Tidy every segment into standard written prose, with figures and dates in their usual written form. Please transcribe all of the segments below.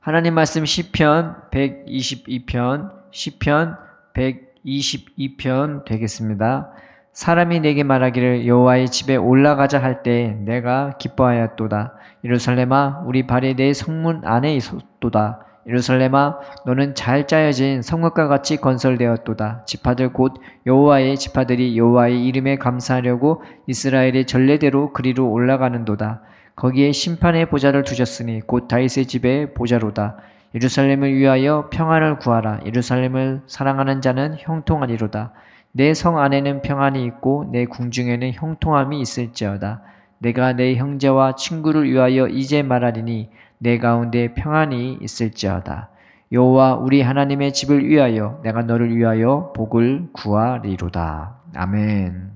하나님 말씀 시편 122편, 시편 122편 되겠습니다. 사람이 내게 말하기를 여호와의 집에 올라가자 할 때 내가 기뻐하였도다. 예루살렘아 우리 발이 내 성문 안에 있었도다. 예루살렘아 너는 잘 짜여진 성읍과 같이 건설되었도다. 지파들 곧 여호와의 지파들이 여호와의 이름에 감사하려고 이스라엘의 전례대로 그리로 올라가는도다. 거기에 심판의 보좌를 두셨으니 곧 다윗의 집의 보좌로다. 예루살렘을 위하여 평안을 구하라. 예루살렘을 사랑하는 자는 형통하리로다. 내 성 안에는 평안이 있고 내 궁중에는 형통함이 있을지어다. 내가 내 형제와 친구를 위하여 이제 말하리니 내 가운데 평안이 있을지어다. 여호와 우리 하나님의 집을 위하여 내가 너를 위하여 복을 구하리로다. 아멘.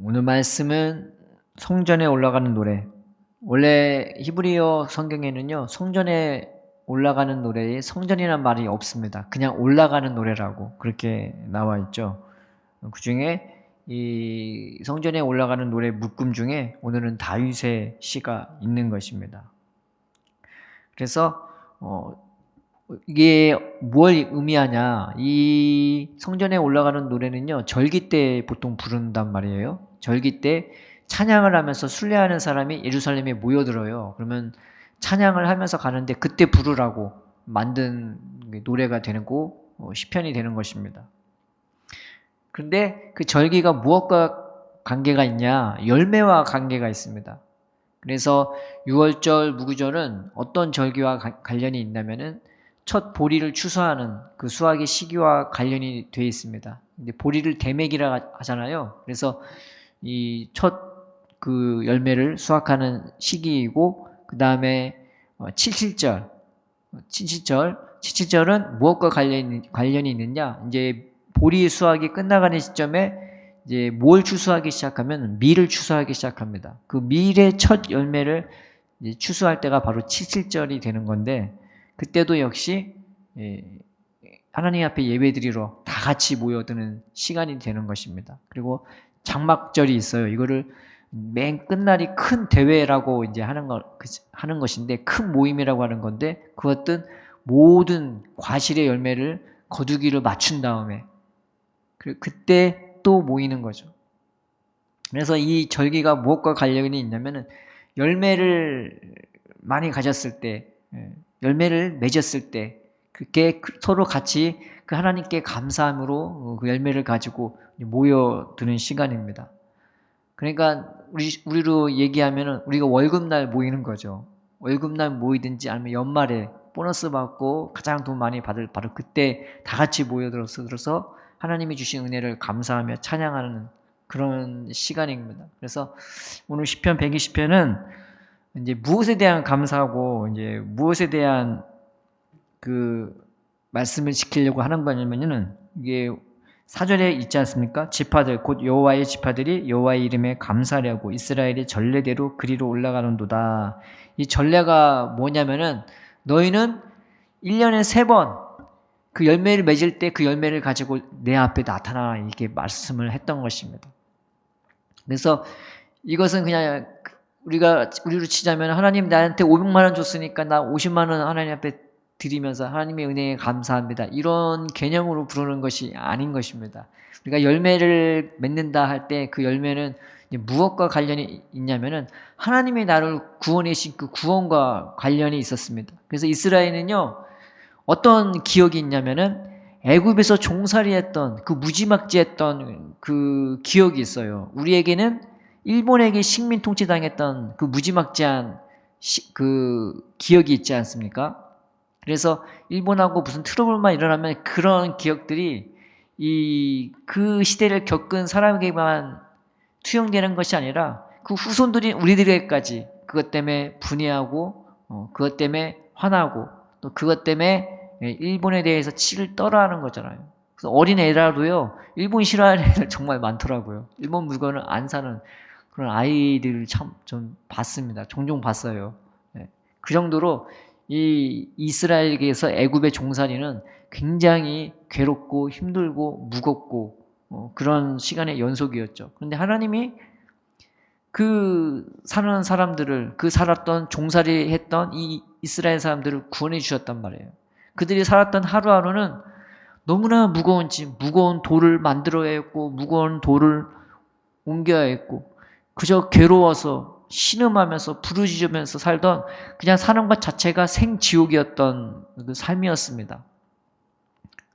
오늘 말씀은 성전에 올라가는 노래. 원래 히브리어 성경에는요, 성전에 올라가는 노래에 성전이라는 말이 없습니다. 그냥 올라가는 노래라고 그렇게 나와 있죠. 그 중에 이 성전에 올라가는 노래 묶음 중에 오늘은 다윗의 시가 있는 것입니다. 그래서 이게 뭘 의미하냐? 이 성전에 올라가는 노래는요, 절기 때 보통 부른단 말이에요. 절기 때 찬양을 하면서 순례하는 사람이 예루살렘에 모여들어요. 그러면 찬양을 하면서 가는데 그때 부르라고 만든 노래가 되는 거, 시편이 되는 것입니다. 그런데 그 절기가 무엇과 관계가 있냐? 열매와 관계가 있습니다. 그래서 6월절, 무구절은 어떤 절기와 관련이 있냐면은 첫 보리를 추수하는 그 수확의 시기와 관련이 되어 있습니다. 근데 보리를 대매기라 하잖아요. 그래서 이 첫 그 열매를 수확하는 시기이고, 그 다음에 칠칠절은 무엇과 관련이 있느냐? 이제 보리 수확이 끝나가는 시점에 이제 뭘 추수하기 시작하면 밀을 추수하기 시작합니다. 그 밀의 첫 열매를 이제 추수할 때가 바로 칠칠절이 되는 건데, 그때도 역시 하나님 앞에 예배드리러 다 같이 모여드는 시간이 되는 것입니다. 그리고 장막절이 있어요. 이거를 맨 끝날이 큰 대회라고 이제 하는 것인데, 큰 모임이라고 하는 건데, 그것은 모든 과실의 열매를 거두기를 맞춘 다음에 그때 또 모이는 거죠. 그래서 이 절기가 무엇과 관련이 있냐면은 열매를 많이 가졌을 때, 열매를 맺었을 때, 그게 서로 같이 그 하나님께 감사함으로 그 열매를 가지고 모여드는 시간입니다. 그러니까 우리로 얘기하면은 우리가 월급날 모이는 거죠. 월급날 모이든지 아니면 연말에 보너스 받고 가장 돈 많이 받을 바로 그때 다 같이 모여들어서 하나님이 주신 은혜를 감사하며 찬양하는 그런 시간입니다. 그래서 오늘 시편 120편은 이제 무엇에 대한 감사하고 이제 무엇에 대한 그 말씀을 지키려고 하는 거냐면은 이게 4절에 있지 않습니까? 지파들 곧 여호와의 지파들이 여호와의 이름에 감사하려고 이스라엘의 전례대로 그리로 올라가는도다. 이 전례가 뭐냐면은 너희는 1년에 3번 그 열매를 맺을 때 그 열매를 가지고 내 앞에 나타나라, 이렇게 말씀을 했던 것입니다. 그래서 이것은 그냥 우리로 치자면 하나님 나한테 500만 원 줬으니까 나 50만 원 하나님 앞에 드리면서 하나님의 은혜에 감사합니다, 이런 개념으로 부르는 것이 아닌 것입니다. 우리가 열매를 맺는다 할 때 그 열매는 무엇과 관련이 있냐면은 하나님이 나를 구원해 주신 그 구원과 관련이 있었습니다. 그래서 이스라엘은요, 어떤 기억이 있냐면은 애굽에서 종살이했던 그 무지막지했던 그 기억이 있어요. 우리에게는 일본에게 식민 통치당했던 그 무지막지한 그 기억이 있지 않습니까? 그래서 일본하고 무슨 트러블만 일어나면 그런 기억들이 그 시대를 겪은 사람에게만 투영되는 것이 아니라 그 후손들이 우리들에게까지 그것 때문에 분해하고 그것 때문에 화나고 또 그것 때문에 일본에 대해서 치를 떨어하는 거잖아요. 그래서 어린 애라도요, 일본 싫어하는 애들 정말 많더라고요. 일본 물건을 안 사는 그런 아이들을 참 좀 봤습니다. 종종 봤어요. 그 정도로 이 이스라엘에게서 애굽의 종살이는 굉장히 괴롭고 힘들고 무겁고 그런 시간의 연속이었죠. 그런데 하나님이 그 사는 사람들을, 그 살았던 종살이 했던 이 이스라엘 사람들을 구원해 주셨단 말이에요. 그들이 살았던 하루하루는 너무나 무거운 짐, 무거운 돌을 만들어야 했고 무거운 돌을 옮겨야 했고 그저 괴로워서 신음하면서 부르짖으면서 살던 그냥 사는 것 자체가 생지옥이었던 그 삶이었습니다.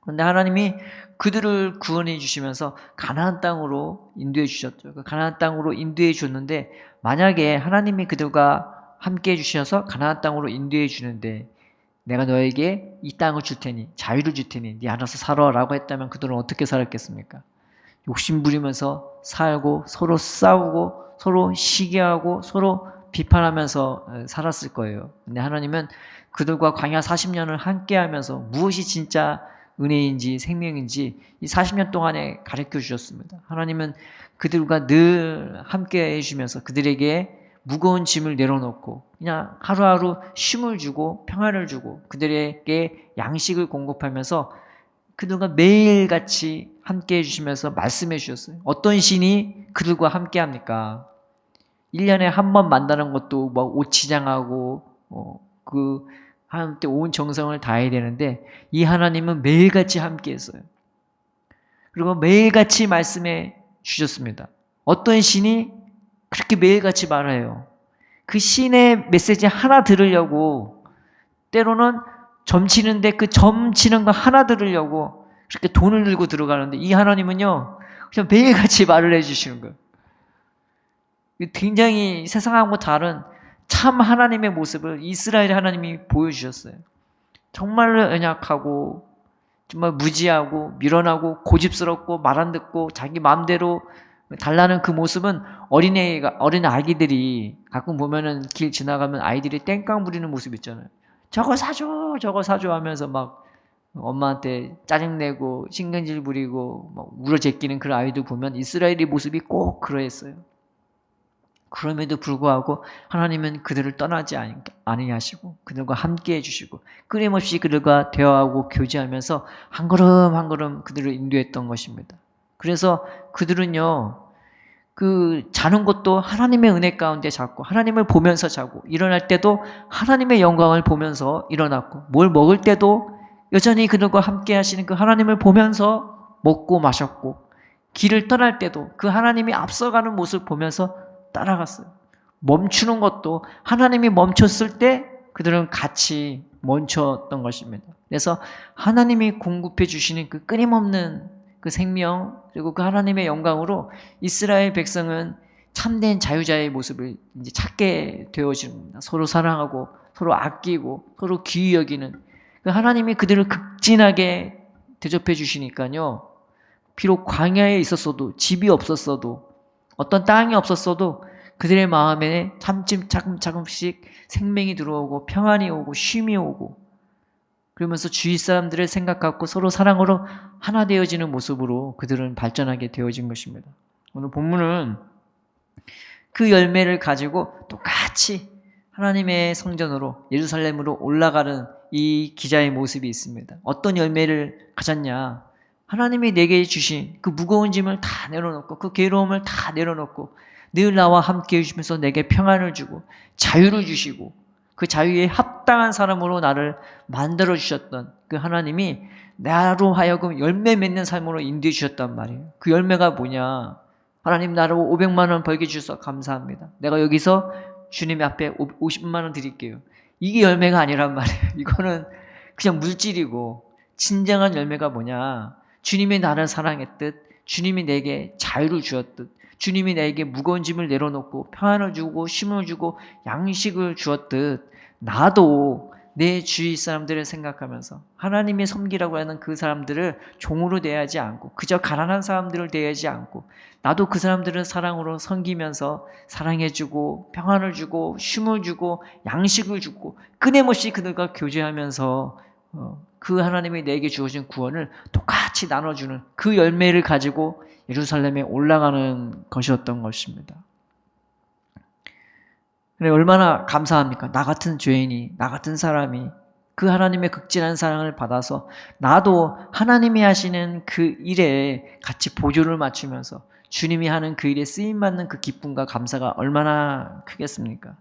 그런데 하나님이 그들을 구원해 주시면서 가나안 땅으로 인도해 주셨죠. 그 가나안 땅으로 인도해 줬는데 만약에 하나님이 그들과 함께 해 주셔서 가나안 땅으로 인도해 주는데 내가 너에게 이 땅을 줄 테니 자유를 줄 테니 네 알아서 살아라고 했다면 그들은 어떻게 살았겠습니까? 욕심 부리면서 살고 서로 싸우고 서로 시기하고 서로 비판하면서 살았을 거예요. 근데 하나님은 그들과 광야 40년을 함께하면서 무엇이 진짜 은혜인지 생명인지 이 40년 동안에 가르쳐 주셨습니다. 하나님은 그들과 늘 함께 해주면서 그들에게 무거운 짐을 내려놓고 그냥 하루하루 쉼을 주고 평안을 주고 그들에게 양식을 공급하면서 그들과 매일같이 함께 해주시면서 말씀해 주셨어요. 어떤 신이 그들과 함께 합니까? 1년에 한 번 만나는 것도 막 오치장하고 그 하나님께 온 정성을 다해야 되는데 이 하나님은 매일같이 함께 했어요. 그리고 매일같이 말씀해 주셨습니다. 어떤 신이 그렇게 매일같이 말해요. 그 신의 메시지 하나 들으려고 때로는 점치는데 그 점치는 거 하나 들으려고 그렇게 돈을 들고 들어가는데 이 하나님은요 그냥 매일같이 말을 해주시는 거예요. 굉장히 세상하고 다른 참 하나님의 모습을 이스라엘 하나님이 보여주셨어요. 정말로 연약하고 정말 무지하고 미련하고 고집스럽고 말 안 듣고 자기 마음대로 달라는 그 모습은 어린 아기들이 가끔 보면은 길 지나가면 아이들이 땡깡 부리는 모습 있잖아요. 저거 사줘 저거 사줘 하면서 막 엄마한테 짜증내고 신경질 부리고 막 울어 제끼는 그런 아이들 보면 이스라엘의 모습이 꼭 그러했어요. 그럼에도 불구하고 하나님은 그들을 떠나지 아니하시고 그들과 함께 해주시고 끊임없이 그들과 대화하고 교제하면서 한 걸음 한 걸음 그들을 인도했던 것입니다. 그래서 그들은요 그 자는 것도 하나님의 은혜 가운데 잤고 하나님을 보면서 자고 일어날 때도 하나님의 영광을 보면서 일어났고 뭘 먹을 때도 여전히 그들과 함께 하시는 그 하나님을 보면서 먹고 마셨고 길을 떠날 때도 그 하나님이 앞서가는 모습을 보면서 따라갔어요. 멈추는 것도 하나님이 멈췄을 때 그들은 같이 멈췄던 것입니다. 그래서 하나님이 공급해 주시는 그 끊임없는 그 생명 그리고 그 하나님의 영광으로 이스라엘 백성은 참된 자유자의 모습을 이제 찾게 되어집니다. 서로 사랑하고 서로 아끼고 서로 귀히 여기는 그 하나님이 그들을 극진하게 대접해 주시니까요. 비록 광야에 있었어도 집이 없었어도 어떤 땅이 없었어도 그들의 마음에 차근차근씩 생명이 들어오고 평안이 오고 쉼이 오고 그러면서 주위 사람들을 생각하고 서로 사랑으로 하나 되어지는 모습으로 그들은 발전하게 되어진 것입니다. 오늘 본문은 그 열매를 가지고 똑같이 하나님의 성전으로 예루살렘으로 올라가는 이 기자의 모습이 있습니다. 어떤 열매를 가졌냐? 하나님이 내게 주신 그 무거운 짐을 다 내려놓고 그 괴로움을 다 내려놓고 늘 나와 함께 해주시면서 내게 평안을 주고 자유를 주시고 그 자유에 합당한 사람으로 나를 만들어 주셨던 그 하나님이 나로 하여금 열매 맺는 삶으로 인도해 주셨단 말이에요. 그 열매가 뭐냐? 하나님 나로 500만 원 벌게 주셔서 감사합니다. 내가 여기서 주님 앞에 50만 원 드릴게요. 이게 열매가 아니란 말이에요. 이거는 그냥 물질이고 진정한 열매가 뭐냐? 주님이 나를 사랑했듯 주님이 내게 자유를 주었듯 주님이 나에게 무거운 짐을 내려놓고 평안을 주고 쉼을 주고 양식을 주었듯 나도 내 주위 사람들을 생각하면서 하나님의 섬기라고 하는 그 사람들을 종으로 대하지 않고 그저 가난한 사람들을 대하지 않고 나도 그 사람들을 사랑으로 섬기면서 사랑해주고 평안을 주고 쉼을 주고 양식을 주고 끊임없이 그들과 교제하면서 그 하나님이 내게 주어진 구원을 똑같이 나눠주는 그 열매를 가지고 예루살렘에 올라가는 것이었던 것입니다. 그래 얼마나 감사합니까? 나 같은 죄인이, 나 같은 사람이 그 하나님의 극진한 사랑을 받아서 나도 하나님이 하시는 그 일에 같이 보조를 맞추면서 주님이 하는 그 일에 쓰임받는 그 기쁨과 감사가 얼마나 크겠습니까?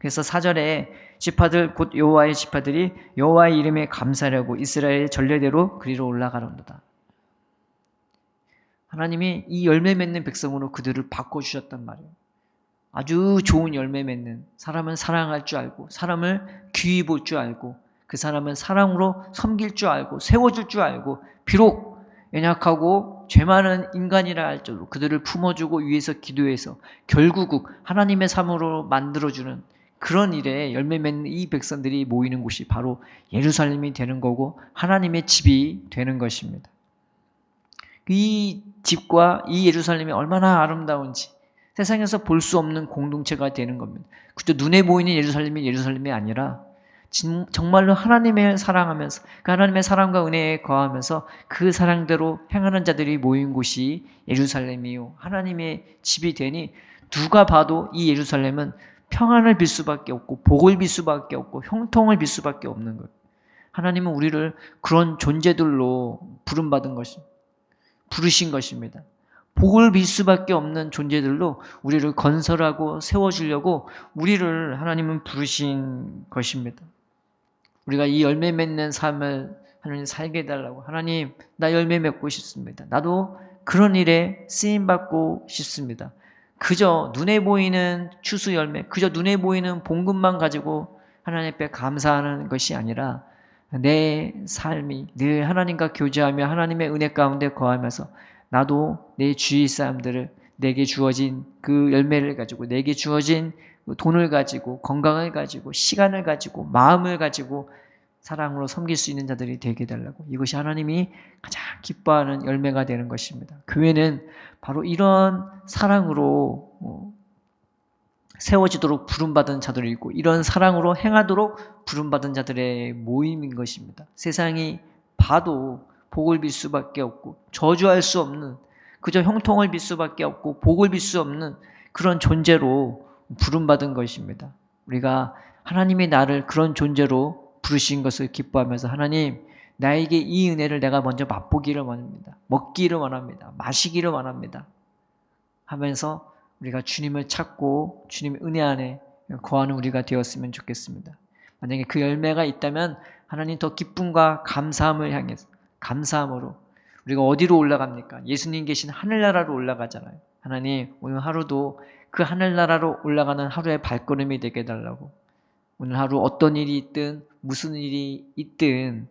그래서 4절에 지파들 곧 여호와의 지파들이 여호와의 이름에 감사하려고 이스라엘의 전례대로 그리로 올라가는도다. 하나님이 이 열매 맺는 백성으로 그들을 바꿔주셨단 말이에요. 아주 좋은 열매 맺는, 사람은 사랑할 줄 알고, 사람을 귀히 볼 줄 알고, 그 사람은 사랑으로 섬길 줄 알고, 세워줄 줄 알고, 비록 연약하고 죄 많은 인간이라 할지라도 그들을 품어주고 위해서 기도해서 결국 하나님의 삶으로 만들어주는 그런 일에 열매 맺는 이 백성들이 모이는 곳이 바로 예루살렘이 되는 거고 하나님의 집이 되는 것입니다. 이 집과 이 예루살렘이 얼마나 아름다운지 세상에서 볼 수 없는 공동체가 되는 겁니다. 그저 눈에 보이는 예루살렘이 아니라 정말로 하나님을 사랑하면서 그 하나님의 사랑과 은혜에 거하면서 그 사랑대로 행하는 자들이 모인 곳이 예루살렘이요 하나님의 집이 되니 누가 봐도 이 예루살렘은 평안을 빌 수밖에 없고 복을 빌 수밖에 없고 형통을 빌 수밖에 없는 거예요. 하나님은 우리를 그런 존재들로 부르신 것입니다. 복을 빌 수밖에 없는 존재들로 우리를 건설하고 세워주려고 우리를 하나님은 부르신 것입니다. 우리가 이 열매 맺는 삶을 하나님 살게 해달라고. 하나님, 나 열매 맺고 싶습니다. 나도 그런 일에 쓰임받고 싶습니다. 그저 눈에 보이는 추수 열매, 그저 눈에 보이는 봉급만 가지고 하나님 앞에 감사하는 것이 아니라 내 삶이 늘 하나님과 교제하며 하나님의 은혜 가운데 거하면서 나도 내 주위 사람들을 내게 주어진 그 열매를 가지고 내게 주어진 돈을 가지고 건강을 가지고 시간을 가지고 마음을 가지고 사랑으로 섬길 수 있는 자들이 되게 해달라고. 이것이 하나님이 가장 기뻐하는 열매가 되는 것입니다. 교회는 바로 이런 사랑으로 세워지도록 부름받은 자들이 있고 이런 사랑으로 행하도록 부름받은 자들의 모임인 것입니다. 세상이 봐도 복을 빌 수밖에 없고 저주할 수 없는 그저 형통을 빌 수밖에 없고 복을 빌 수 없는 그런 존재로 부름받은 것입니다. 우리가 하나님이 나를 그런 존재로 부르신 것을 기뻐하면서 하나님 나에게 이 은혜를 내가 먼저 맛보기를 원합니다. 먹기를 원합니다. 마시기를 원합니다. 하면서 우리가 주님을 찾고 주님의 은혜 안에 거하는 우리가 되었으면 좋겠습니다. 만약에 그 열매가 있다면 하나님 더 기쁨과 감사함을 향해서 감사함으로 우리가 어디로 올라갑니까? 예수님 계신 하늘나라로 올라가잖아요. 하나님 오늘 하루도 그 하늘나라로 올라가는 하루의 발걸음이 되게 해달라고. 오늘 하루 어떤 일이 있든 무슨 일이 있든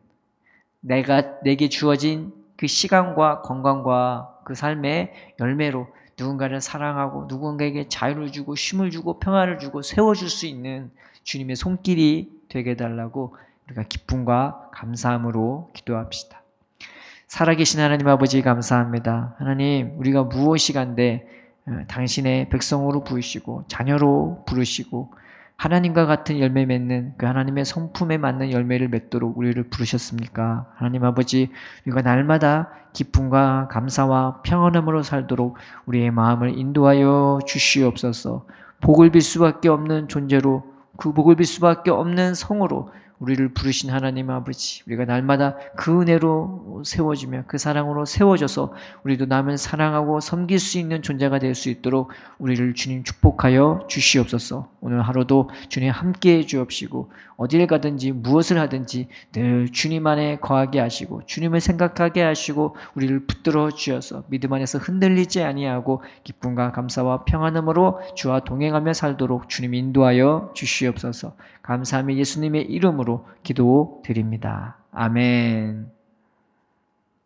내게 주어진 그 시간과 건강과 그 삶의 열매로 누군가를 사랑하고 누군가에게 자유를 주고 쉼을 주고 평안을 주고 세워줄 수 있는 주님의 손길이 되게 해달라고 우리가 기쁨과 감사함으로 기도합시다. 살아계신 하나님 아버지 감사합니다. 하나님 우리가 무엇이 간데 당신의 백성으로 부르시고 자녀로 부르시고 하나님과 같은 열매 맺는 그 하나님의 성품에 맞는 열매를 맺도록 우리를 부르셨습니까? 하나님 아버지 우리가 날마다 기쁨과 감사와 평안함으로 살도록 우리의 마음을 인도하여 주시옵소서. 복을 빌 수밖에 없는 존재로 그 복을 빌 수밖에 없는 성으로 우리를 부르신 하나님 아버지 우리가 날마다 그 은혜로 세워지며 그 사랑으로 세워져서 우리도 남을 사랑하고 섬길 수 있는 존재가 될 수 있도록 우리를 주님 축복하여 주시옵소서. 오늘 하루도 주님 함께해 주옵시고 어딜 가든지 무엇을 하든지 늘 주님 안에 거하게 하시고 주님을 생각하게 하시고 우리를 붙들어 주셔서 믿음 안에서 흔들리지 아니하고 기쁨과 감사와 평안함으로 주와 동행하며 살도록 주님 인도하여 주시옵소서. 감사하며 예수님의 이름으로 기도드립니다. 아멘.